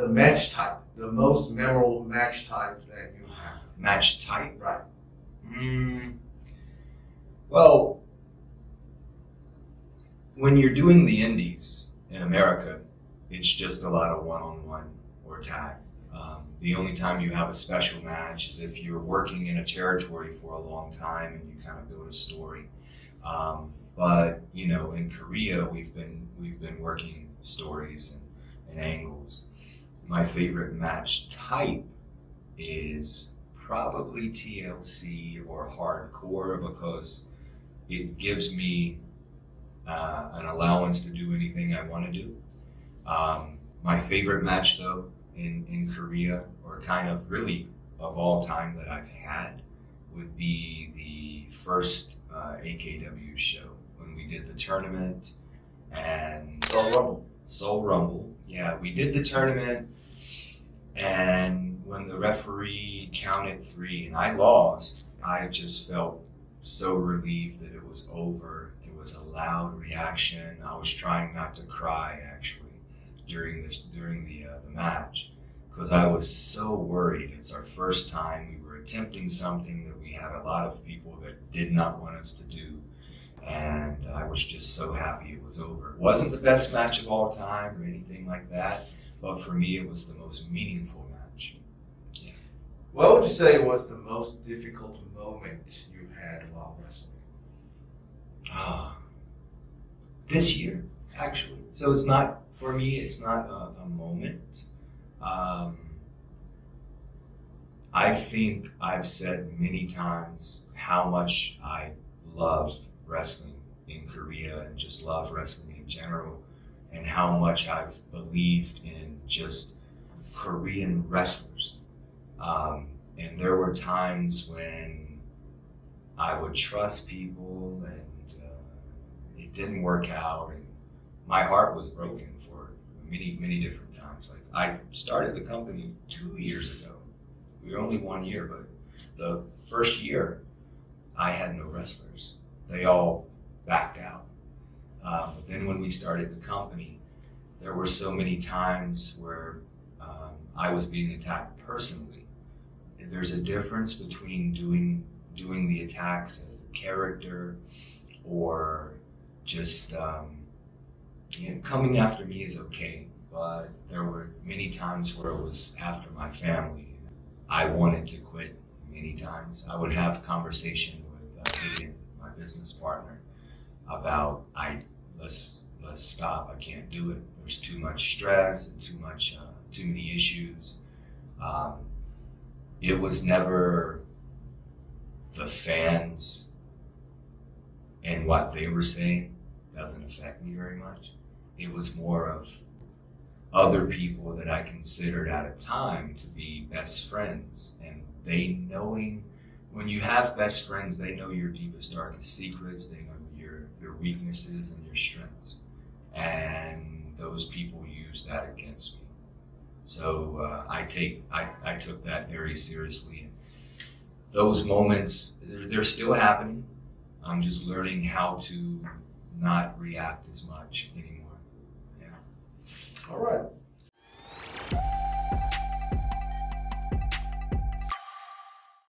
the match type, the most memorable match type that you have. Match type? Right. Well, when you're doing the indies in America, it's just a lot of one-on-one or tag. The only time you have a special match is if you're working in a territory for a long time and you kind of build a story. But you know, in Korea, we've been working stories and angles. My favorite match type is probably TLC or hardcore because it gives me an allowance to do anything I want to do. My favorite match though in Korea, or kind of really of all time that I've had, would be the first AKW show when we did the tournament and Seoul Rumble. Yeah, we did the tournament, and when the referee counted 3 and I lost, I just felt so relieved that it was over. There was a loud reaction. I was trying not to cry actually during the match because I was so worried. It's our first time. We were attempting something that we had a lot of people that did not want us to do, and I was just so happy it was over. It wasn't the best match of all time or anything like that, but for me it was the most meaningful match. Yeah. What would you say was the most difficult moment you had while wrestling? This year, actually. So it's not, for me, it's not a moment. I think I've said many times how much I love wrestling in Korea and just love wrestling in general, and how much I've believed in just Korean wrestlers. And there were times when I would trust people and it didn't work out, and my heart was broken for many different times. Like, I started the company 2 years ago. We were only 1 year, but the first year I had no wrestlers. They all backed out. But then when we started the company, there were so many times where I was being attacked personally. There's a difference between doing the attacks as a character or just coming after me is okay, but there were many times where it was after my family. I wanted to quit many times. I would have conversation with Vivian, my business partner, about let's stop. I can't do it. There's too much stress and too many issues. It was never the fans and what they were saying doesn't affect me very much. It was more of other people that I considered at a time to be best friends, and they knowing, when you have best friends, they know your deepest, darkest secrets, they know your weaknesses and your strengths, and those people use that against me. So I took that very seriously. And those moments, they're still happening. I'm just learning how to not react as much anymore. Yeah. All right.